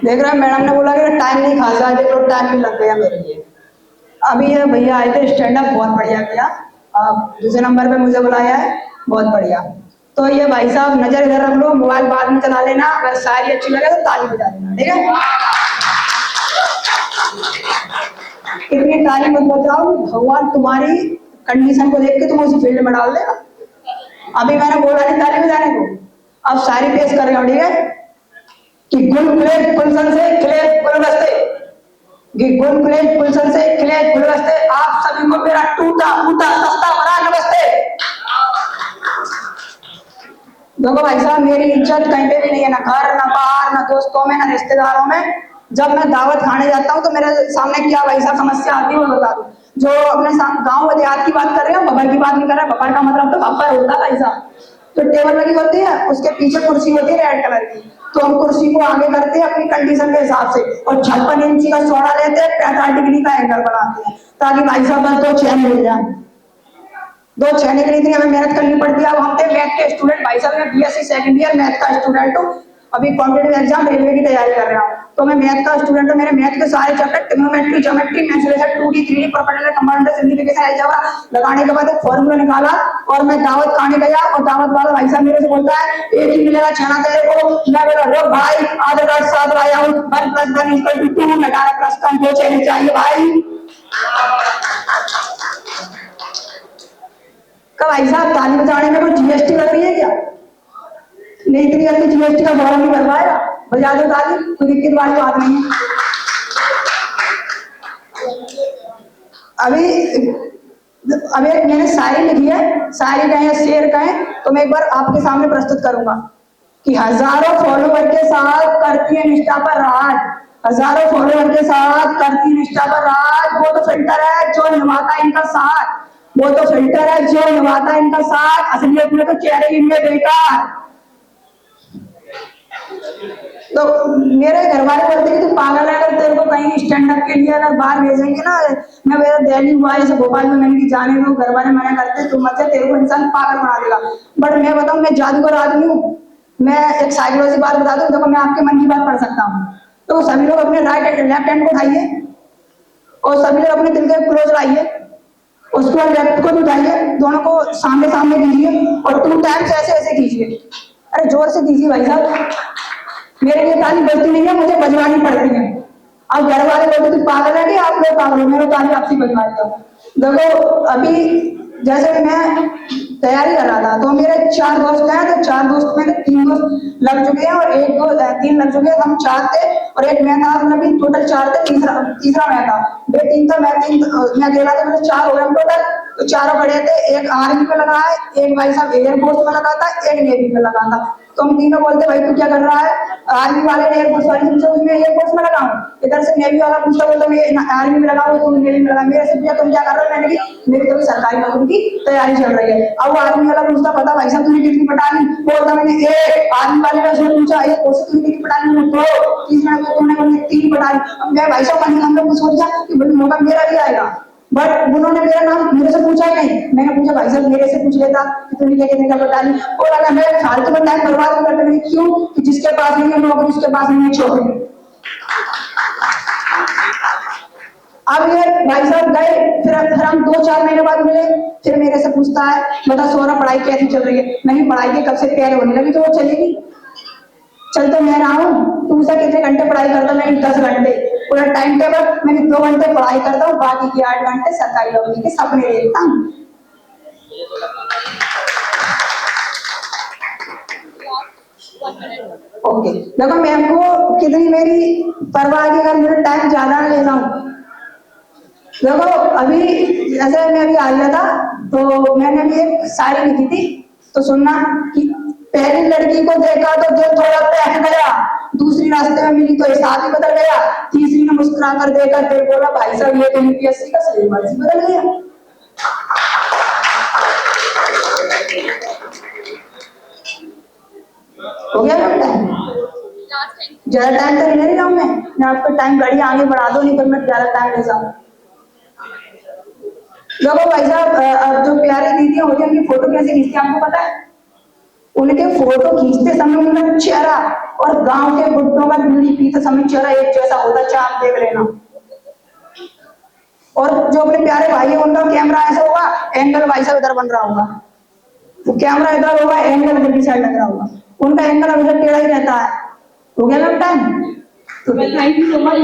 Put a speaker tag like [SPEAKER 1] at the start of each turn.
[SPEAKER 1] देख रहे हैं मैडम ने बोला कि टाइम नहीं खासा है, देखो टाइम भी लग गया मेरे लिए। अभी ये भैया आए थे, स्टैंड अप बहुत बढ़िया किया। दूसरे नंबर पे मुझे बुलाया है, बहुत बढ़िया। तो ये भाई साहब नजर इधर रख लो, मोबाइल बाद में चला लेना, अगर शायरी अच्छी लगे तो ताली बजा देना, ठीक है। इतनी ताली मत बजाओ, भगवान तुम्हारी कंडीशन को देख के तुम उसी फील्ड में डाल देगा। अभी मैंने बोला नहीं ताली बजाने को, अब शायरी पेश कर रहे हो, ठीक है। कि गुल खुले गुलशन से खिले गुलदस्ते, कि गुल खुले गुलशन से खिले गुलदस्ते, आप सभी को मेरा टूटा फूटा सस्ता भरा नमस्ते। देखो भाई साहब, मेरी इज्जत कहीं पे भी नहीं है, ना घर ना बाहर ना दोस्तों में ना रिश्तेदारों में। जब मैं दावत खाने जाता हूँ तो मेरे सामने क्या भाई साहब समस्या आती है वो बता दो। जो अपने गांव में देहात की बात कर रहे हो, बबर की बात नहीं कर रहा, बबर का मतलब तो बबर होता है भाई साहब। तो टेबल लगी होती है, उसके पीछे कुर्सी होती है रेड कलर की, तो हम कुर्सी को आगे करते हैं अपनी कंडीशन के हिसाब से, और 56 इंची का चौड़ा लेते हैं, 45 डिग्री का एंगल बनाते हैं, ताकि भाई साहब बस दो चैन मिल जाए। दो छहने के लिए इतनी हमें मेहनत करनी पड़ती है। अब हम थे मैथ के स्टूडेंट भाई साहब, मैं बीएससी सेकंड ईयर मैथ का स्टूडेंट हूँ। अभी कॉम्पिटिटिव एग्जाम रेलवे की तैयारी कर रहा हूँ, तो मैं मैथ का स्टूडेंट हूँ। मेरे मैथ के सारे chapter trigonometry, geometry, mensuration, 2D 3D, perpendicular, compounded, simplification, algebra लगाने के बाद एक फॉर्मूला निकाला, और मैं दावत खाने गया, और दावत वाला भाई साहब मेरे से बोलता है एक ही मिलेगा छेना तेरे को। मैं बोला रो भाई, आधे का साथ लाया हूँ, 1 + 1 = 2, लगाना प्लस का दो छेने चाहिए भाई। कब भाई साहब ताली बजाने में कोई जीएसटी लग रही है क्या? नहीं, इतनी जल्दी जीएसटी का फॉर्म नहीं भरवाएगा, बजा दो ताली, कोई दिक्कत वाली बात नहीं है। अभी अभी मैंने शायरी लिखी है, शायरी कहें शेर कहें, तो मैं एक बार आपके सामने प्रस्तुत करूंगा। कि हजारों फॉलोवर के साथ करती है इंस्टा पर राज, हजारों फॉलोवर के साथ करती है इंस्टा पर राज, वो तो फिल्टर है जो निभाता है इनका साथ, वो तो फिल्टर है जो निभाता है इनका साथ, असलियत में तो चेहरे इनमें बेकार। तो मेरे घर वाले बोलते कि तू पागल है, अगर तेरे को कहीं स्टैंड अप के लिए अगर बाहर भेजेंगे ना, मैं मेरा दिल्ली हुआ जैसे भोपाल में, मैंने जाने दो, घर वाले मना करते तू मत जा, तेरे को इंसान पागल बना देगा। बट मैं बताऊं, मैं जादूगर आदमी हूँ। मैं एक साइकोलॉजी बात बता दूं, देखो मैं आपके मन की बात पढ़ सकता हूँ। तो सभी लोग अपने लेफ्ट हैंड को उठाइए, और सभी लोग अपने दिल के क्लोज लाइए, उसके बाद लेफ्ट को उठाइए, दोनों को सामने सामने कीजिए, और 2 टाइम्स ऐसे ऐसे कीजिए। अरे जोर से कीजिए भाई साहब, मेरे लिए ताली बजती नहीं है, मुझे बजवानी पड़ती है। अब घर वाले बोलते तू पागल है कि आप लोग पागल हो, मेरे ताली आपसी बजवाता हूँ। देखो अभी जैसे मैं तैयारी कर रहा था, तो मेरे 4 दोस्त हैं, तो 4 दोस्त में 3 दोस्त लग चुके हैं, और 3 लग चुके हैं, हम 4 थे, और एक मैं था, मतलब टोटल 4 थे, तीसरा मैं था। वे 3 था, मैं अकेला था, मतलब 4 हो गए टोटल। तो चारों खड़े थे, एक आर्मी में लगा है, एक भाई साहब एयरफोर्स में लगा था, एक नेवी में लगा था। तो हम तीनों बोलते भाई तू क्या कर रहा है? आर्मी वाले ने एयरफोर्स वाले से पूछा मैं एयरफोर्स में लगा हूँ, इधर से नेवी वाला पूछता बोलता मैं आर्मी में लगा हूँ, तुम नेवी में लगा। मेरे से पूछा तुम क्या कर रहे हो? मैंने कहा मेरी तो सरकारी नौकरी की तैयारी चल रही है। अब वो आर्मी वाला पूछता पता भाई साहब तूने कितनी पटाली? बोलता मैंने एक। आर्मी वाले ने उसने पूछा एक कोर्स तूने कितनी पटाली? मैंने 2। तीसरा तुमने 3 पटाली। अब मैं भाई साहब मन में कुछ सोचा कि भाई मौका मेरा भी आएगा, बट उन्होंने मेरा नाम मेरे से पूछा ही नहीं। मैंने पूछा भाई साहब मेरे से पूछ लेता कि तूने क्या कितने का बटाली। वो लगा मैं फालतू में टाइम बर्बाद करते नहीं, क्यों कि जिसके पास नहीं है नौकरी उसके पास नहीं है छोकरी। अब ये भाई साहब गए, फिर हम 2-4 महीने बाद मिले, फिर मेरे से पूछता है बता सोना पढ़ाई कैसी चल रही है? नहीं पढ़ाई के कब से तैयारी होने लगी, तो वो चलेगी। चल तो मैं रहा हूँ, तू उसे कितने घंटे पढ़ाई करता? मैंने 10 घंटे पूरा टाइम टेबल, मैंने 2 घंटे पढ़ाई करता हूँ, बाकी के 8 घंटे सरकारी नौकरी के सपने देखता हूँ। ओके देखो मैं आपको कितनी मेरी परवाह की, अगर मेरा टाइम ज्यादा ले जाऊं। देखो अभी जैसे मैं अभी आ गया था, तो मैंने अभी एक शायरी लिखी थी, तो सुनना कि पहली लड़की को देखा तो दिल थोड़ा बहक गया, दूसरी रास्ते में मिली तो हिसाब ही बदल गया, तीसरी ने मुस्कुरा कर देखा, दिल बोला भाई साहब ये तो यूपीएससी का सिलेबस ही बदल गया। हो गया टाइम? ज्यादा टाइम तो नहीं जाऊँ मैं आपका टाइम गाड़ी आगे बढ़ा दो, नहीं तो मैं ज्यादा टाइम ले जाऊँ। देखो भाई साहब जो प्यारी दीदियां होती हैं उनकी फोटो कैसे खींचती है आपको पता है? उनके फोटो खींचते समय उनका चेहरा और गांव के बुड्ढों का बीड़ी पीते समय चेहरा एक जैसा होता, चाहे आप देख लेना। और जो अपने प्यारे भाई है उनका कैमरा ऐसा होगा, एंगल भाई साहब इधर बन रहा होगा, वो कैमरा इधर होगा, एंगल इधर की साइड लग रहा होगा, उनका एंगल हमेशा टेढ़ा ही रहता है। हो गया ना time?
[SPEAKER 2] Thank you so much.